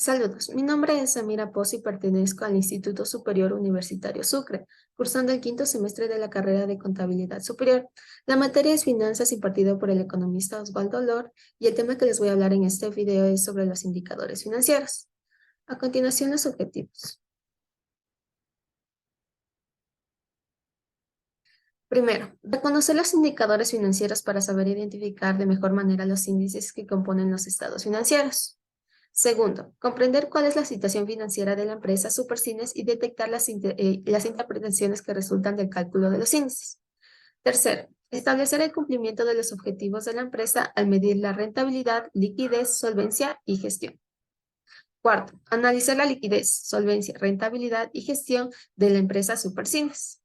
Saludos, mi nombre es Samira Poz y pertenezco al Instituto Superior Universitario Sucre, cursando el quinto semestre de la carrera de Contabilidad Superior. La materia es Finanzas impartido por el economista Osvaldo Lor y el tema que les voy a hablar en este video es sobre los indicadores financieros. A continuación, los objetivos. Primero, reconocer los indicadores financieros para saber identificar de mejor manera los índices que componen los estados financieros. Segundo, comprender cuál es la situación financiera de la empresa Supercines y detectar las interpretaciones que resultan del cálculo de los índices. Tercero, establecer el cumplimiento de los objetivos de la empresa al medir la rentabilidad, liquidez, solvencia y gestión. Cuarto, analizar la liquidez, solvencia, rentabilidad y gestión de la empresa Supercines.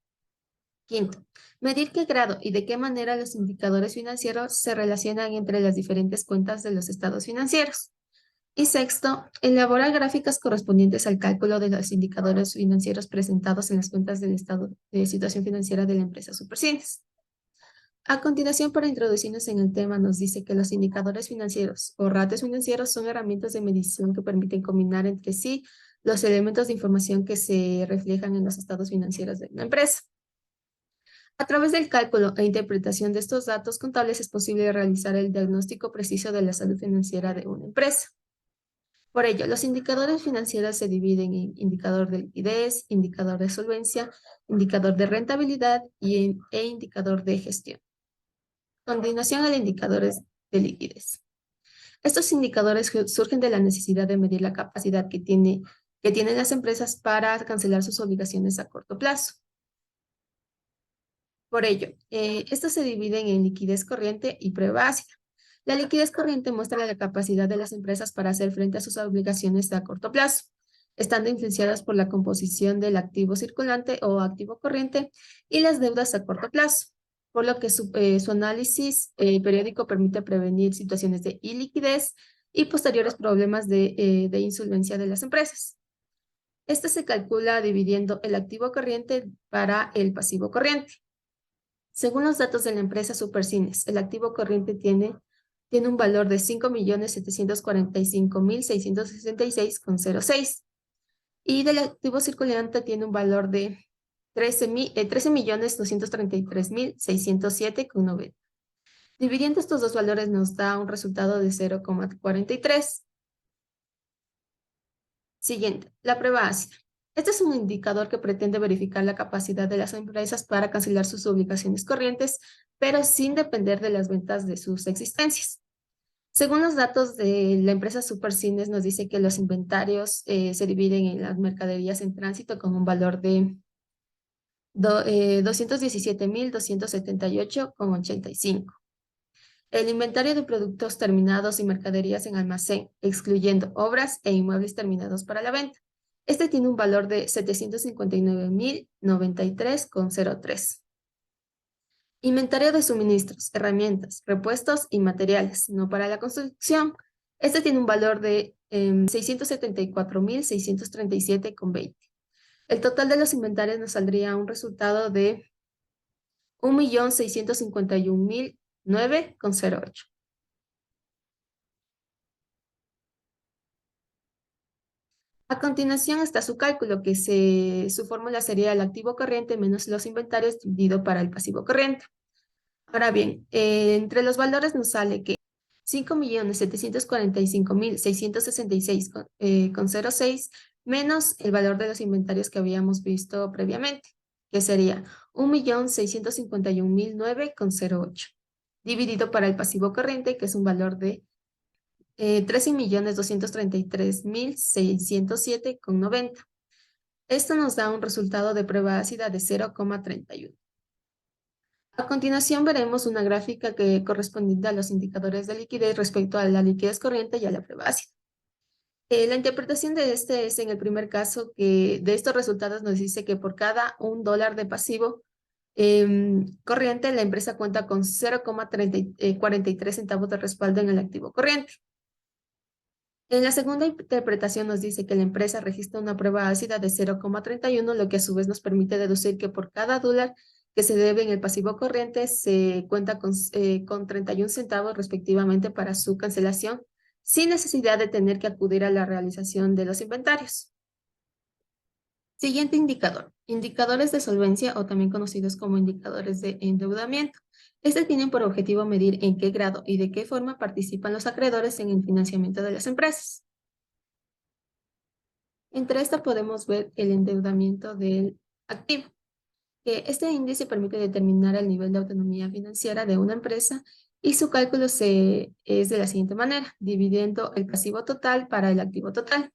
Quinto, medir qué grado y de qué manera los indicadores financieros se relacionan entre las diferentes cuentas de los estados financieros. Y sexto, elaborar gráficas correspondientes al cálculo de los indicadores financieros presentados en las cuentas del estado de situación financiera de la empresa Supercines. A continuación, para introducirnos en el tema, nos dice que los indicadores financieros o ratios financieros son herramientas de medición que permiten combinar entre sí los elementos de información que se reflejan en los estados financieros de una empresa. A través del cálculo e interpretación de estos datos contables es posible realizar el diagnóstico preciso de la salud financiera de una empresa. Por ello, los indicadores financieros se dividen en indicador de liquidez, indicador de solvencia, indicador de rentabilidad e indicador de gestión. A continuación, el indicadores de liquidez. Estos indicadores surgen de la necesidad de medir la capacidad que tienen las empresas para cancelar sus obligaciones a corto plazo. Por ello, estos se dividen en liquidez corriente y prueba ácida. La liquidez corriente muestra la capacidad de las empresas para hacer frente a sus obligaciones a corto plazo, estando influenciadas por la composición del activo circulante o activo corriente y las deudas a corto plazo, por lo que su análisis periódico permite prevenir situaciones de iliquidez y posteriores problemas de insolvencia de las empresas. Este se calcula dividiendo el activo corriente para el pasivo corriente. Según los datos de la empresa Supercines, el activo corriente tiene un valor de 5.745.666,06 y del activo circulante tiene un valor de 13.233.607,90. Dividiendo estos dos valores nos da un resultado de 0,43. Siguiente, la prueba ácida. Este es un indicador que pretende verificar la capacidad de las empresas para cancelar sus obligaciones corrientes, pero sin depender de las ventas de sus existencias. Según los datos de la empresa Supercines, nos dice que los inventarios se dividen en las mercaderías en tránsito con un valor de 217.278,85. El inventario de productos terminados y mercaderías en almacén, excluyendo obras e inmuebles terminados para la venta. Este tiene un valor de 759.093,03. Inventario de suministros, herramientas, repuestos y materiales, no para la construcción. Este tiene un valor de 674.637,20. El total de los inventarios nos saldría un resultado de 1.651.009,08. A continuación está su cálculo, que su fórmula sería el activo corriente menos los inventarios dividido para el pasivo corriente. Ahora bien, entre los valores nos sale que 5.745.666,06 menos el valor de los inventarios que habíamos visto previamente, que sería 1.651.009,08, dividido para el pasivo corriente, que es un valor de 13.233.607,90. Esto nos da un resultado de prueba ácida de 0,31. A continuación veremos una gráfica que correspondiente a los indicadores de liquidez respecto a la liquidez corriente y a la prueba ácida. La interpretación de este es en el primer caso que de estos resultados nos dice que por cada $1 de pasivo corriente, la empresa cuenta con 0,43 centavos de respaldo en el activo corriente. En la segunda interpretación nos dice que la empresa registra una prueba ácida de 0,31, lo que a su vez nos permite deducir que por cada dólar que se debe en el pasivo corriente se cuenta con 31 centavos respectivamente para su cancelación sin necesidad de tener que acudir a la realización de los inventarios. Siguiente indicador. Indicadores de solvencia o también conocidos como indicadores de endeudamiento. Este tienen por objetivo medir en qué grado y de qué forma participan los acreedores en el financiamiento de las empresas. Entre esta podemos ver el endeudamiento del activo, que este índice permite determinar el nivel de autonomía financiera de una empresa y su cálculo es de la siguiente manera, dividiendo el pasivo total para el activo total.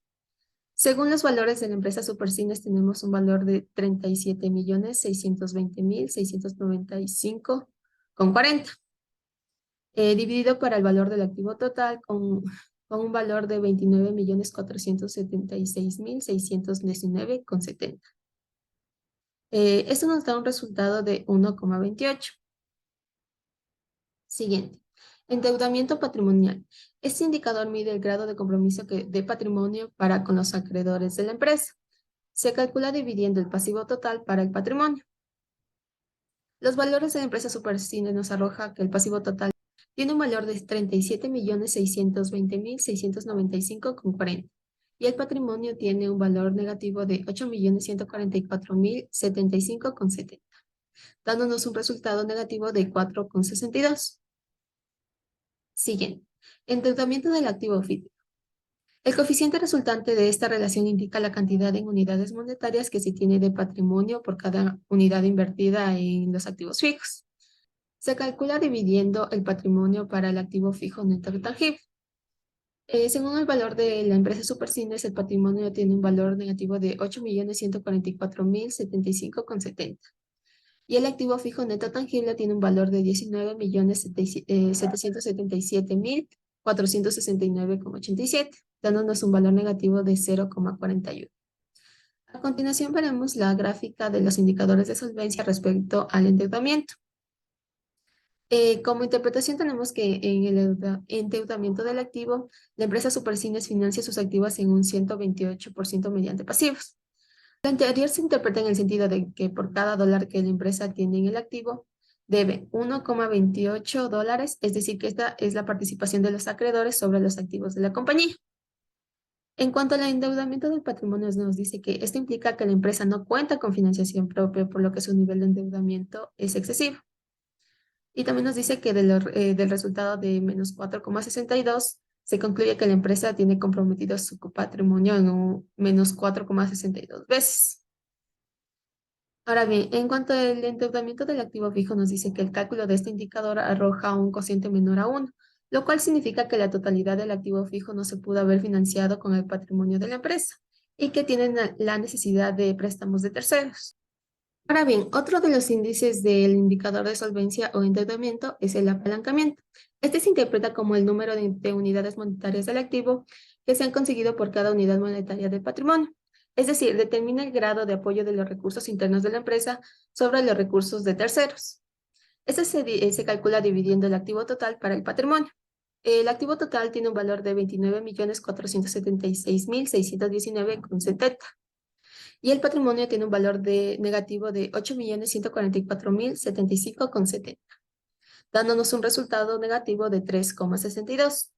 Según los valores de la empresa Supercines, tenemos un valor de 37.620.695,40, dividido para el valor del activo total con un valor de 29.476.619,70. Esto nos da un resultado de 1,28. Siguiente. Endeudamiento patrimonial. Este indicador mide el grado de compromiso de patrimonio para con los acreedores de la empresa. Se calcula dividiendo el pasivo total para el patrimonio. Los valores de la empresa Supercine nos arroja que el pasivo total tiene un valor de 37.620.695,40 y el patrimonio tiene un valor negativo de 8.144.075,70, dándonos un resultado negativo de 4,62. Siguiente. Endeudamiento del activo físico. El coeficiente resultante de esta relación indica la cantidad en unidades monetarias que se tiene de patrimonio por cada unidad invertida en los activos fijos. Se calcula dividiendo el patrimonio para el activo fijo neto tangible. Según el valor de la empresa Supercines, el patrimonio tiene un valor negativo de 8.144.075,70 y el activo fijo neto tangible tiene un valor de 19.777.469,87, dándonos un valor negativo de 0,41. A continuación veremos la gráfica de los indicadores de solvencia respecto al endeudamiento. Como interpretación tenemos que en el endeudamiento del activo, la empresa Supercines financia sus activos en un 128% mediante pasivos. Lo anterior se interpreta en el sentido de que por cada dólar que la empresa tiene en el activo, debe 1,28 dólares, es decir, que esta es la participación de los acreedores sobre los activos de la compañía. En cuanto al endeudamiento del patrimonio, nos dice que esto implica que la empresa no cuenta con financiación propia, por lo que su nivel de endeudamiento es excesivo. Y también nos dice que del resultado de menos 4,62 se concluye que la empresa tiene comprometido su patrimonio en un menos 4,62 veces. Ahora bien, en cuanto al endeudamiento del activo fijo, nos dice que el cálculo de este indicador arroja un cociente menor a 1, lo cual significa que la totalidad del activo fijo no se pudo haber financiado con el patrimonio de la empresa y que tienen la necesidad de préstamos de terceros. Ahora bien, otro de los índices del indicador de solvencia o endeudamiento es el apalancamiento. Este se interpreta como el número de unidades monetarias del activo que se han conseguido por cada unidad monetaria del patrimonio. Es decir, determina el grado de apoyo de los recursos internos de la empresa sobre los recursos de terceros. Este se calcula dividiendo el activo total para el patrimonio. El activo total tiene un valor de 29.476.619,70 y el patrimonio tiene un valor negativo de 8.144.075,70, dándonos un resultado negativo de 3,62.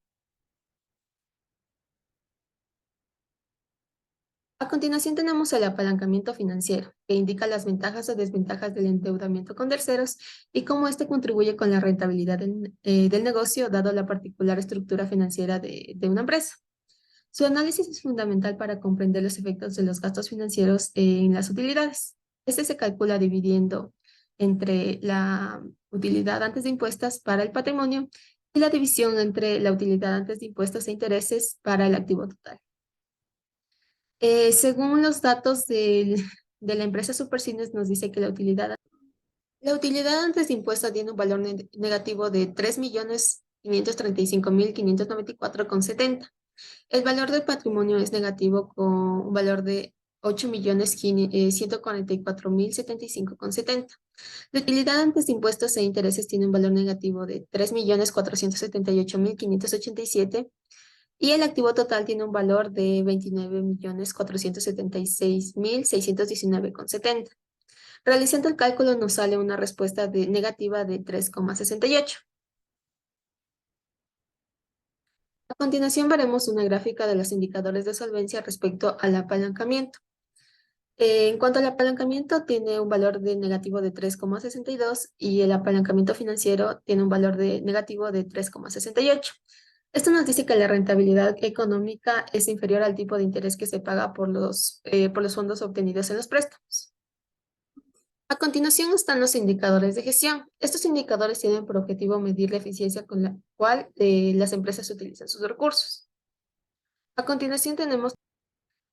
A continuación tenemos el apalancamiento financiero, que indica las ventajas o desventajas del endeudamiento con terceros y cómo este contribuye con la rentabilidad del negocio, dado la particular estructura financiera de una empresa. Su análisis es fundamental para comprender los efectos de los gastos financieros en las utilidades. Este se calcula dividiendo entre la utilidad antes de impuestos para el patrimonio y la división entre la utilidad antes de impuestos e intereses para el activo total. Según los datos de la empresa Supercines, nos dice que la utilidad antes de impuestos tiene un valor negativo de 3.535.594,70. El valor del patrimonio es negativo con un valor de 8.144.075,70. La utilidad antes de impuestos e intereses tiene un valor negativo de 3.478.587 y el activo total tiene un valor de 29.476.619,70. Realizando el cálculo nos sale una respuesta negativa de 3,68. A continuación veremos una gráfica de los indicadores de solvencia respecto al apalancamiento. En cuanto al apalancamiento, tiene un valor de negativo de 3,62 y el apalancamiento financiero tiene un valor de negativo de 3,68. Esto nos dice que la rentabilidad económica es inferior al tipo de interés que se paga por los fondos obtenidos en los préstamos. A continuación están los indicadores de gestión. Estos indicadores tienen por objetivo medir la eficiencia con la cual las empresas utilizan sus recursos. A continuación tenemos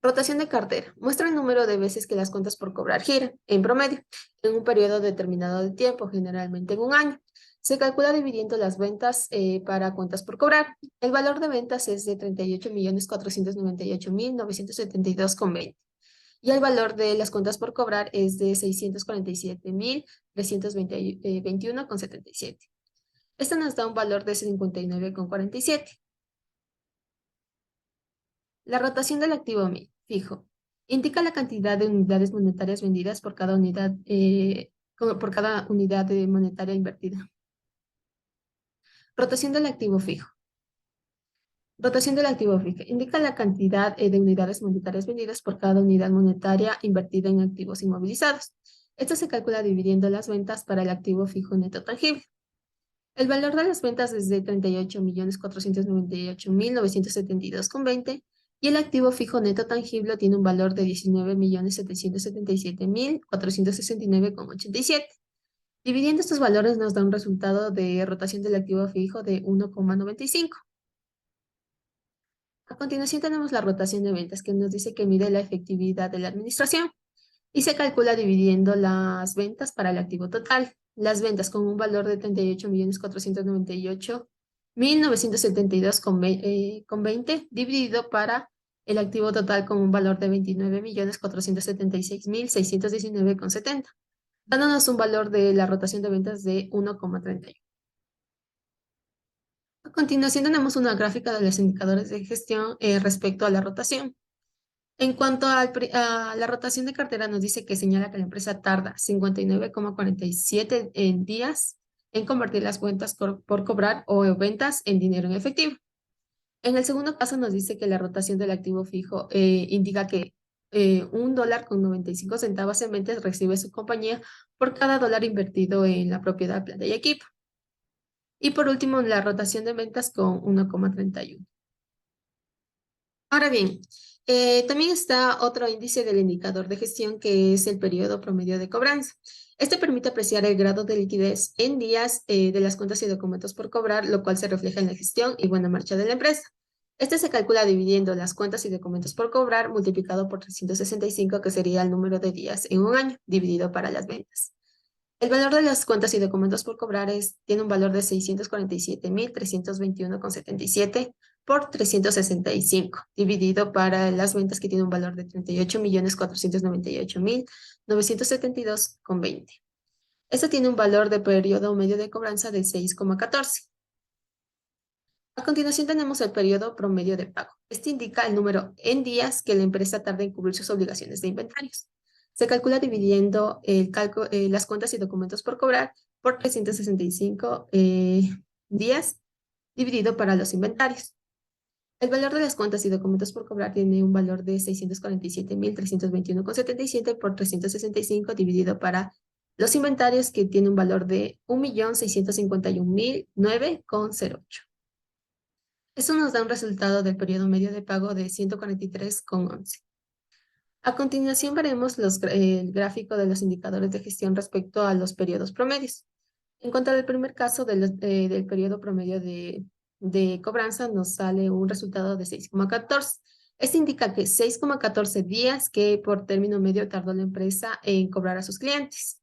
rotación de cartera. Muestra el número de veces que las cuentas por cobrar giran, en promedio, en un periodo determinado de tiempo, generalmente en un año. Se calcula dividiendo las ventas para cuentas por cobrar. El valor de ventas es de 38.498.972,20. Y el valor de las cuentas por cobrar es de 647.321,77. Esto nos da un valor de 59,47. La rotación del activo fijo indica la cantidad de unidades monetarias vendidas por cada unidad, monetaria invertida. Rotación del activo fijo. Rotación del activo fijo indica la cantidad de unidades monetarias vendidas por cada unidad monetaria invertida en activos inmovilizados. Esto se calcula dividiendo las ventas para el activo fijo neto tangible. El valor de las ventas es de 38.498.972,20 y el activo fijo neto tangible tiene un valor de 19.777.469,87. Dividiendo estos valores nos da un resultado de rotación del activo fijo de 1,95. A continuación tenemos la rotación de ventas, que nos dice que mide la efectividad de la administración y se calcula dividiendo las ventas para el activo total. Las ventas con un valor de 38.498.972,20 dividido para el activo total con un valor de 29.476.619,70, dándonos un valor de la rotación de ventas de 1,31. A continuación tenemos una gráfica de los indicadores de gestión respecto a la rotación. En cuanto a la rotación de cartera, nos dice que señala que la empresa tarda 59,47 días en convertir las cuentas por cobrar o ventas en dinero en efectivo. En el segundo caso nos dice que la rotación del activo fijo indica que $1,95 en ventas recibe su compañía por cada dólar invertido en la propiedad, planta y equipo. Y por último, la rotación de ventas con 1,31. Ahora bien, también está otro índice del indicador de gestión que es el periodo promedio de cobranza. Este permite apreciar el grado de liquidez en días de las cuentas y documentos por cobrar, lo cual se refleja en la gestión y buena marcha de la empresa. Este se calcula dividiendo las cuentas y documentos por cobrar multiplicado por 365, que sería el número de días en un año, dividido para las ventas. El valor de las cuentas y documentos por cobrar tiene un valor de 647.321,77 por 365, dividido para las ventas que tiene un valor de 38.498.972,20. Esto tiene un valor de periodo medio de cobranza de 6,14. A continuación tenemos el periodo promedio de pago. Este indica el número en días que la empresa tarda en cubrir sus obligaciones de inventarios. Se calcula dividiendo las cuentas y documentos por cobrar por 365 días dividido para los inventarios. El valor de las cuentas y documentos por cobrar tiene un valor de 647.321,77 por 365 dividido para los inventarios, que tiene un valor de 1.651.009,08. Eso nos da un resultado del periodo medio de pago de 143,11. A continuación veremos el gráfico de los indicadores de gestión respecto a los periodos promedios. En cuanto al primer caso del periodo promedio de cobranza, nos sale un resultado de 6,14. Esto indica que 6,14 días que por término medio tardó la empresa en cobrar a sus clientes.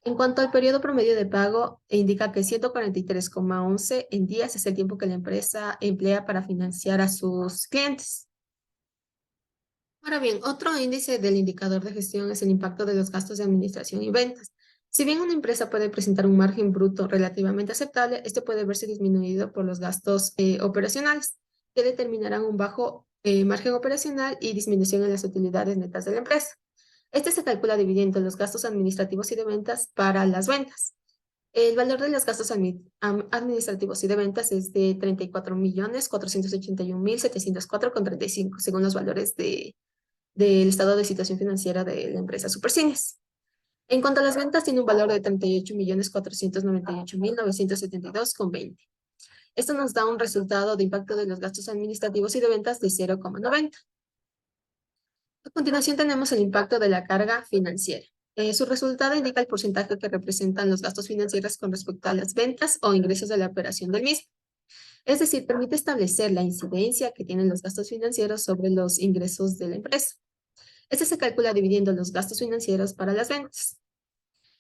En cuanto al periodo promedio de pago, indica que 143,11 en días es el tiempo que la empresa emplea para financiar a sus clientes. Ahora bien, otro índice del indicador de gestión es el impacto de los gastos de administración y ventas. Si bien una empresa puede presentar un margen bruto relativamente aceptable, este puede verse disminuido por los gastos operacionales, que determinarán un bajo margen operacional y disminución en las utilidades netas de la empresa. Este se calcula dividiendo los gastos administrativos y de ventas para las ventas. El valor de los gastos administrativos y de ventas es de 34.481.704,35, según los valores del estado de situación financiera de la empresa Supercines. En cuanto a las ventas, tiene un valor de 38.498.972,20. Esto nos da un resultado de impacto de los gastos administrativos y de ventas de 0,90. A continuación tenemos el impacto de la carga financiera. Su resultado indica el porcentaje que representan los gastos financieros con respecto a las ventas o ingresos de la operación del mismo. Es decir, permite establecer la incidencia que tienen los gastos financieros sobre los ingresos de la empresa. Este se calcula dividiendo los gastos financieros para las ventas.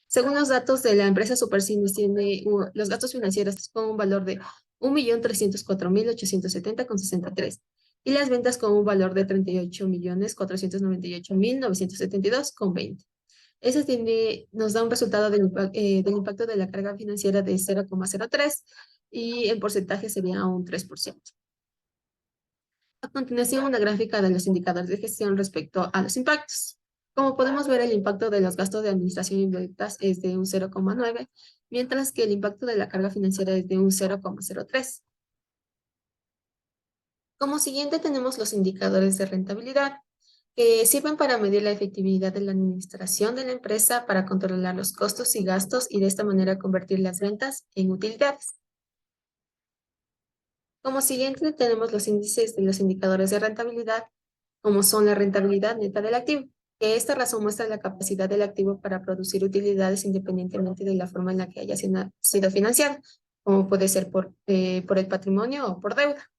Según los datos de la empresa Supercines, tiene los gastos financieros con un valor de 1.304.870,63 y las ventas con un valor de 38.498.972,20. Nos da un resultado del impacto de la carga financiera de 0,03 y en porcentaje sería un 3%. A continuación, una gráfica de los indicadores de gestión respecto a los impactos. Como podemos ver, el impacto de los gastos de administración y ventas es de un 0,9, mientras que el impacto de la carga financiera es de un 0,03. Como siguiente tenemos los indicadores de rentabilidad, que sirven para medir la efectividad de la administración de la empresa para controlar los costos y gastos y de esta manera convertir las ventas en utilidades. Como siguiente tenemos los índices de los indicadores de rentabilidad, como son la rentabilidad neta del activo, que esta razón muestra la capacidad del activo para producir utilidades independientemente de la forma en la que haya sido financiado, como puede ser por el patrimonio o por deuda.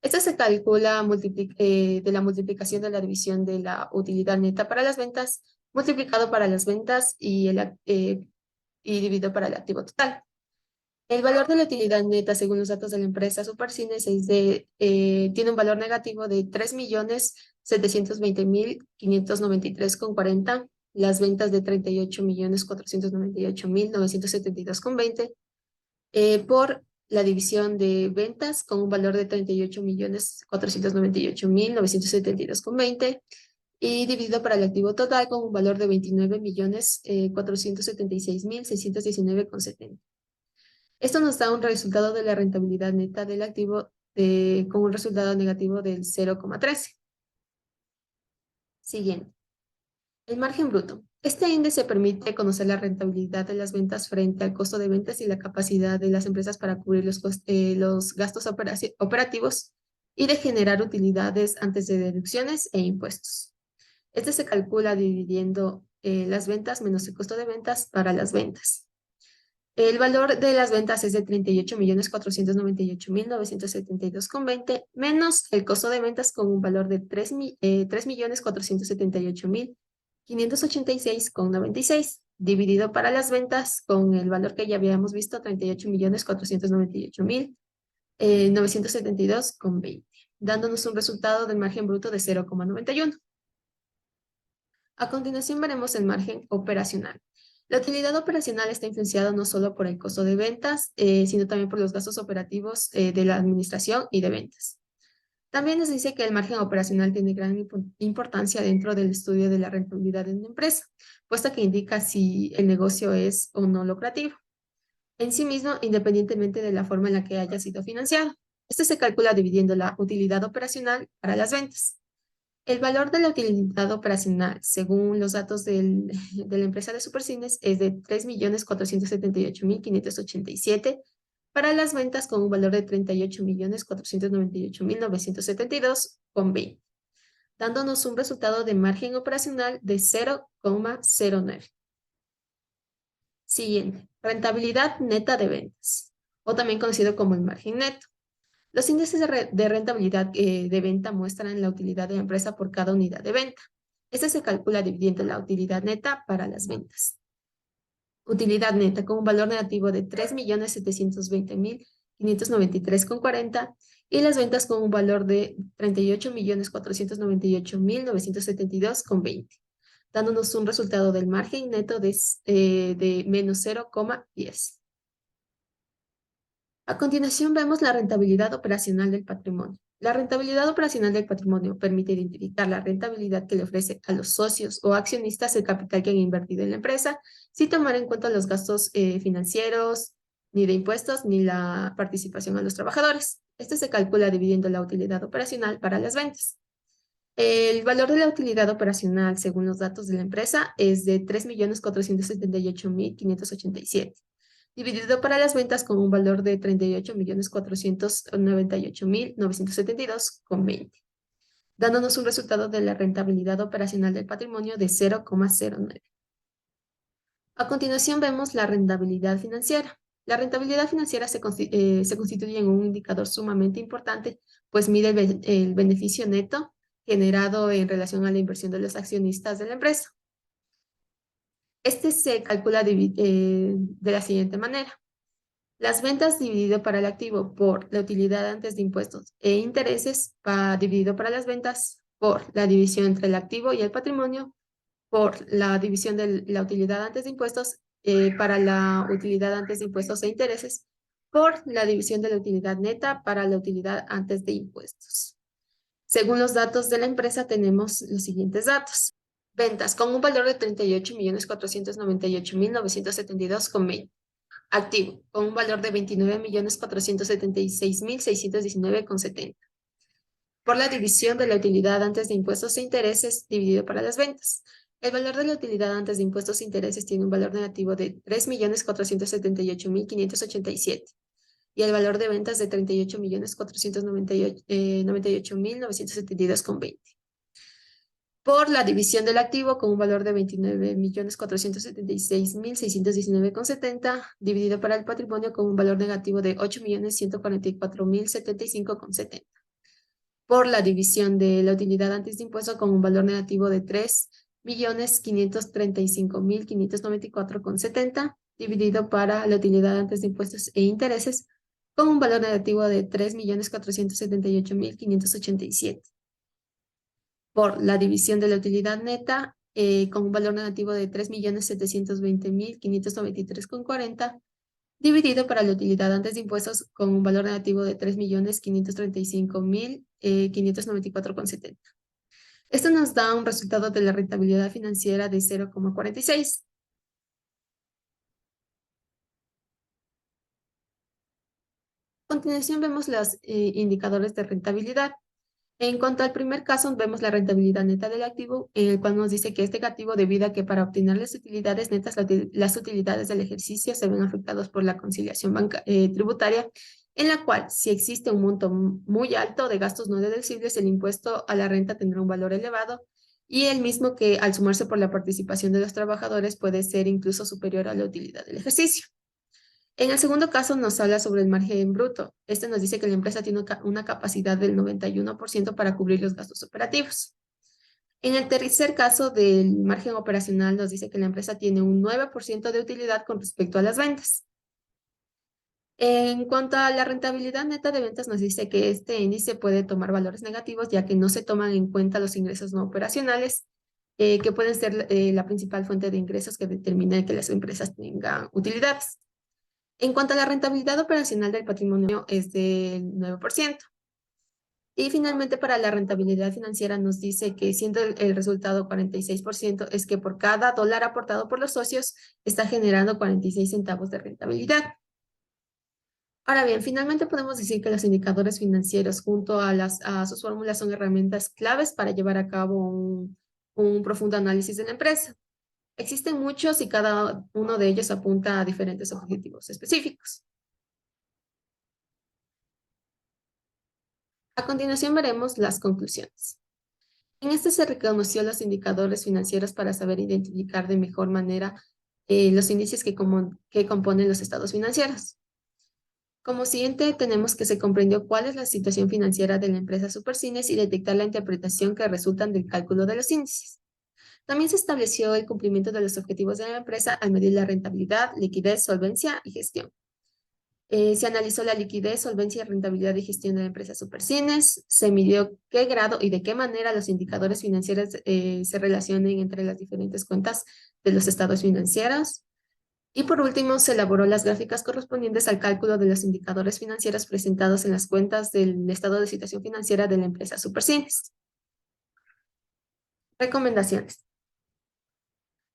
Esta se calcula de la multiplicación de la división de la utilidad neta para las ventas, multiplicado para las ventas y dividido para el activo total. El valor de la utilidad neta, según los datos de la empresa Supercines, tiene un valor negativo de 3.720.593,40, las ventas de 38.498.972,20, por la división de ventas con un valor de 38.498.972,20 y dividido para el activo total con un valor de 29.476.619,70. Esto nos da un resultado de la rentabilidad neta del activo con un resultado negativo del 0,13. Siguiente. El margen bruto. Este índice permite conocer la rentabilidad de las ventas frente al costo de ventas y la capacidad de las empresas para cubrir los gastos operativos y de generar utilidades antes de deducciones e impuestos. Este se calcula dividiendo las ventas menos el costo de ventas para las ventas. El valor de las ventas es de 38.498.972,20 menos el costo de ventas con un valor de 3.478.586,96 dividido para las ventas con el valor que ya habíamos visto, 38.498.972,20, dándonos un resultado del margen bruto de 0,91. A continuación veremos el margen operacional. La utilidad operacional está influenciada no solo por el costo de ventas, sino también por los gastos operativos de la administración y de ventas. También nos dice que el margen operacional tiene gran importancia dentro del estudio de la rentabilidad de una empresa, puesto que indica si el negocio es o no lucrativo, en sí mismo, independientemente de la forma en la que haya sido financiado. Este se calcula dividiendo la utilidad operacional para las ventas. El valor de la utilidad operacional, según los datos de la empresa de Supercines, es de 3.478.587 para las ventas con un valor de 38.498.972,20, dándonos un resultado de margen operacional de 0,09. Siguiente, rentabilidad neta de ventas, o también conocido como el margen neto. Los índices de rentabilidad de venta muestran la utilidad de la empresa por cada unidad de venta. Este se calcula dividiendo la utilidad neta para las ventas. Utilidad neta con un valor negativo de 3.720.593,40 y las ventas con un valor de 38.498.972,20, dándonos un resultado del margen neto de menos 0,10. A continuación vemos la rentabilidad operacional del patrimonio. La rentabilidad operacional del patrimonio permite identificar la rentabilidad que le ofrece a los socios o accionistas el capital que han invertido en la empresa, sin tomar en cuenta los gastos financieros, ni de impuestos, ni la participación a los trabajadores. Esto se calcula dividiendo la utilidad operacional para las ventas. El valor de la utilidad operacional, según los datos de la empresa, es de 3.478.587, dividido para las ventas con un valor de 38.498.972,20, dándonos un resultado de la rentabilidad operacional del patrimonio de 0,09. A continuación vemos la rentabilidad financiera. La rentabilidad financiera se constituye en un indicador sumamente importante, pues mide el beneficio neto generado en relación a la inversión de los accionistas de la empresa. Este se calcula de la siguiente manera. Las ventas dividido para el activo por la utilidad antes de impuestos e intereses, dividido para las ventas por la división entre el activo y el patrimonio, por la división de la utilidad antes de impuestos para la utilidad antes de impuestos e intereses, por la división de la utilidad neta para la utilidad antes de impuestos. Según los datos de la empresa, tenemos los siguientes datos. Ventas con un valor de 38.498.972,20. Activo con un valor de 29.476.619,70. Por la división de la utilidad antes de impuestos e intereses dividido para las ventas. El valor de la utilidad antes de impuestos e intereses tiene un valor negativo de 3.478.587 y el valor de ventas de 38.498.972,20. Por la división del activo con un valor de 29.476.619,70, dividido para el patrimonio con un valor negativo de 8.144.075,70. Por la división de la utilidad antes de impuesto con un valor negativo de 3.535.594,70, dividido para la utilidad antes de impuestos e intereses con un valor negativo de 3.478.587. Por la división de la utilidad neta con un valor negativo de 3.720.593,40, dividido para la utilidad antes de impuestos con un valor negativo de 3.535.594,70. Esto nos da un resultado de la rentabilidad financiera de 0,46. A continuación vemos los indicadores de rentabilidad. En cuanto al primer caso, vemos la rentabilidad neta del activo, en el cual nos dice que es negativo debido a que para obtener las utilidades netas, las utilidades del ejercicio se ven afectadas por la conciliación tributaria, en la cual, si existe un monto muy alto de gastos no deducibles, el impuesto a la renta tendrá un valor elevado y el mismo que al sumarse por la participación de los trabajadores puede ser incluso superior a la utilidad del ejercicio. En el segundo caso nos habla sobre el margen bruto. Este nos dice que la empresa tiene una capacidad del 91% para cubrir los gastos operativos. En el tercer caso del margen operacional nos dice que la empresa tiene un 9% de utilidad con respecto a las ventas. En cuanto a la rentabilidad neta de ventas nos dice que este índice puede tomar valores negativos ya que no se toman en cuenta los ingresos no operacionales, que pueden ser la principal fuente de ingresos que determina que las empresas tengan utilidades. En cuanto a la rentabilidad operacional del patrimonio es del 9%. Y finalmente para la rentabilidad financiera nos dice que siendo el resultado 46%, es que por cada dólar aportado por los socios está generando 46 centavos de rentabilidad. Ahora bien, finalmente podemos decir que los indicadores financieros junto a sus fórmulas son herramientas claves para llevar a cabo un profundo análisis de la empresa. Existen muchos y cada uno de ellos apunta a diferentes objetivos específicos. A continuación veremos las conclusiones. En este se reconoció los indicadores financieros para saber identificar de mejor manera los índices que componen los estados financieros. Como siguiente, tenemos que se comprendió cuál es la situación financiera de la empresa Supercines y detectar la interpretación que resultan del cálculo de los índices. También se estableció el cumplimiento de los objetivos de la empresa al medir la rentabilidad, liquidez, solvencia y gestión. Se analizó la liquidez, solvencia y rentabilidad de gestión de la empresa Supercines. Se midió qué grado y de qué manera los indicadores financieros se relacionan entre las diferentes cuentas de los estados financieros. Y por último, se elaboró las gráficas correspondientes al cálculo de los indicadores financieros presentados en las cuentas del estado de situación financiera de la empresa Supercines. Recomendaciones.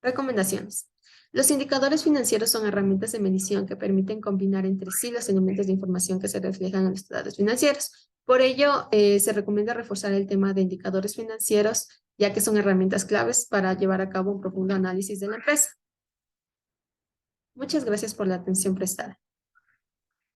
Recomendaciones. Los indicadores financieros son herramientas de medición que permiten combinar entre sí los elementos de información que se reflejan en los estados financieros. Por ello, se recomienda reforzar el tema de indicadores financieros, ya que son herramientas claves para llevar a cabo un profundo análisis de la empresa. Muchas gracias por la atención prestada.